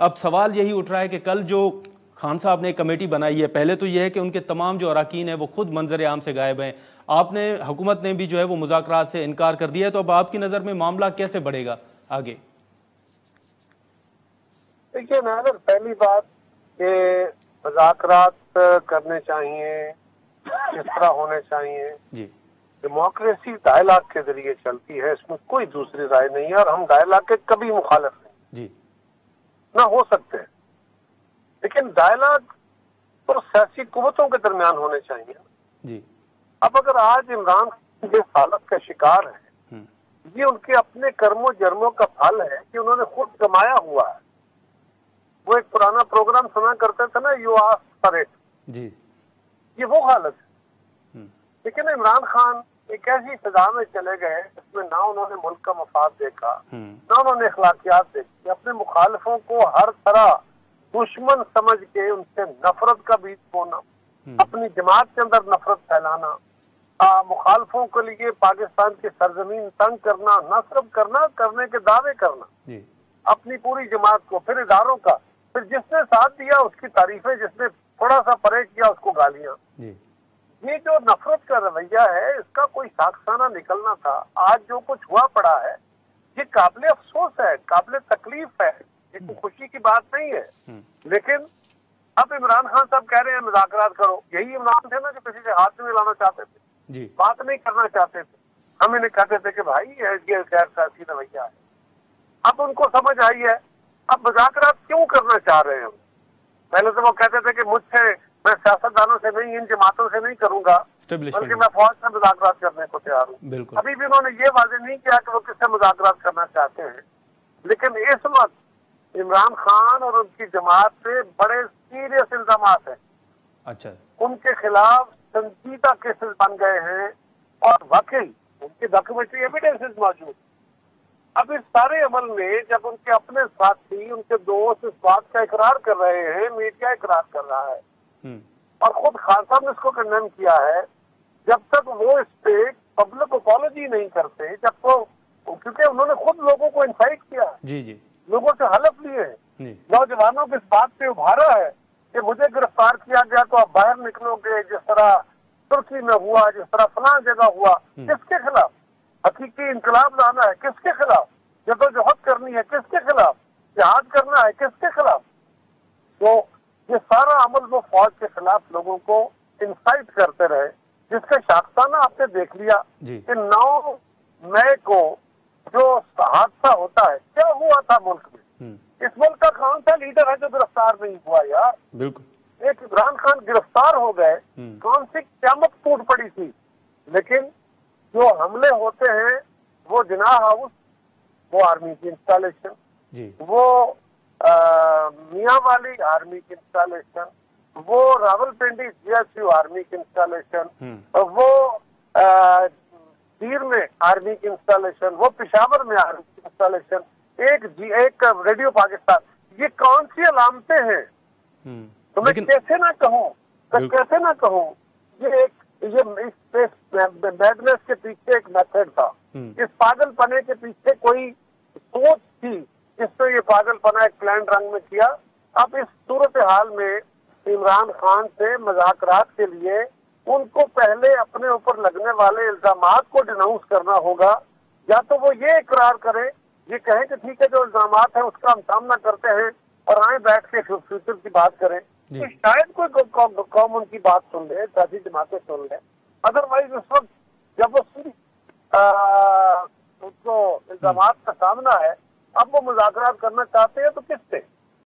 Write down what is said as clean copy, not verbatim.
अब सवाल यही उठ रहा है कि कल जो खान साहब ने कमेटी बनाई है, पहले तो यह है कि उनके तमाम जो अरकान हैं वो खुद मंजर आम से गायब हैं। आपने हुकूमत ने भी जो है वो मुज़ाकरात से इनकार कर दिया है, तो अब आपकी नज़र में मामला कैसे बढ़ेगा आगे? देखिए नाज़र, पहली बात कि मुज़ाकरात करने चाहिए, किस तरह होने चाहिए जी। डेमोक्रेसी डायलॉग के जरिए चलती है, इसमें कोई दूसरी राय नहीं है और हम डायलॉग के कभी मुखालिफ नहीं जी। ना हो सकते हैं, लेकिन डायलॉग तो सियासी कुव्वतों के दरमियान होने चाहिए जी। अब अगर आज इमरान जिस हालत का शिकार है, ये उनके अपने कर्मों जर्मों का फल है कि उन्होंने खुद कमाया हुआ है। वो एक पुराना प्रोग्राम सुना करते थे ना, यू आस्क फॉर इट जी, ये वो हालत है। लेकिन इमरान खान एक ऐसी फिजा में चले गए जिसमें ना उन्होंने मुल्क का मफाद देखा, ना उन्होंने अखलाकियात देखी, अपने मुखालिफों को हर तरह दुश्मन समझ के उनसे नफरत का बीज बोना, अपनी जमात के अंदर नफरत फैलाना, मुखालफों के लिए पाकिस्तान की सरजमीन तंग करना, नस्ब करने के दावे करना अपनी पूरी जमात को, फिर इदारों का, फिर जिसने साथ दिया उसकी तारीफें, जिसने थोड़ा सा परहेज किया उसको गालियां। ये जो नफरत का रवैया है, इसका कोई साखसाना निकलना था। आज जो कुछ हुआ पड़ा है ये काबिल अफसोस है, काबिल तकलीफ है, ये तो खुशी की बात नहीं है। लेकिन अब इमरान खान साहब कह रहे हैं मुज़ाकरात करो। यही इमरान थे ना जो किसी से हाथ नहीं मिलाना चाहते थे, बात नहीं करना चाहते थे। हम इन्हें कहते थे कि भाई ये गैर सियासी रवैया है। अब उनको समझ आई है, अब मुज़ाकरात क्यों करना चाह रहे हैं हम? पहले तो वो कहते थे कि मुझसे, मैं सियासतदानों से नहीं, इन जमातों से नहीं करूंगा, बल्कि मैं फौज से मुज़ाकरात करने को तैयार हूँ। अभी भी उन्होंने ये वादे नहीं किया कि वो किससे मुज़ाकरात करना चाहते हैं। लेकिन इस वक्त इमरान खान और उनकी जमात पे बड़े सीरियस इल्जाम हैं। अच्छा, उनके खिलाफ संजीदा केसेस बन गए हैं और वाकई उनके डॉक्यूमेंट्री एविडेंसेस मौजूद। अब इस सारे अमल में जब उनके अपने साथी, उनके दोस्त इस बात का इकरार कर रहे हैं, मीडिया इकरार कर रहा है और खुद खान साहब ने इसको कंडेम किया है, जब तक वो इस पे पब्लिक अपॉलॉजी नहीं करते, जब तो, क्योंकि उन्होंने खुद लोगों को इनसाइट किया, लोगों से हलफ लिए हैं, नौजवानों को इस बात पे उभारा है कि मुझे गिरफ्तार किया गया तो आप बाहर निकलोगे, जिस तरह तुर्की में हुआ, जिस तरह फलां जगह हुआ। किसके खिलाफ हकीकी इंकलाब लाना है? किसके खिलाफ जदोजहद करनी है? किसके खिलाफ जिहाद करना है? किसके खिलाफ? तो ये सारा अमल वो फौज के खिलाफ लोगों को इंसाइट करते रहे, जिसका शाखसाना आपने देख लिया कि 9 मई को जो हादसा होता है, क्या हुआ था मुल्क में? इस मुल्क का कौन सा लीडर है जो गिरफ्तार नहीं हुआ यार? बिल्कुल, एक इमरान खान गिरफ्तार हो गए, कौन सी क़यामत टूट पड़ी थी। लेकिन जो हमले होते हैं वो जिनाह हाउस, वो आर्मी की इंस्टॉलेशन, वो मियाँ वाली आर्मी की इंस्टॉलेशन, वो रावलपिंडी GSU आर्मी की इंस्टॉलेशन, वो पीर में आर्मी की इंस्टॉलेशन, वो पेशावर में आर्मी की इंस्टॉलेशन, एक रेडियो पाकिस्तान, ये कौन सी अलामतें हैं? तो मैं कैसे ना कहूँ ये मैडनेस के पीछे एक मेथड था, इस पागलपने के पीछे कोई सोच थी, जिससे ये पागलपना एक प्लान रंग में किया। अब इस सूरत हाल में इमरान खान से मुज़ाकरात के लिए उनको पहले अपने ऊपर लगने वाले इल्जामात को डिनाउंस करना होगा, या तो वो ये इकरार करे, ये कहें कि ठीक है जो इल्जामात है उसका हम सामना करते हैं और आए बैठ के फ्यूचर की बात करें, तो शायद कोई कौम उनकी बात सुन ले, साथी जमातें सुन ले। अदरवाइज उस वक्त जब वो उसको इल्जामात का सामना है, अब वो मुज़ाकरात करना चाहते हैं तो किससे?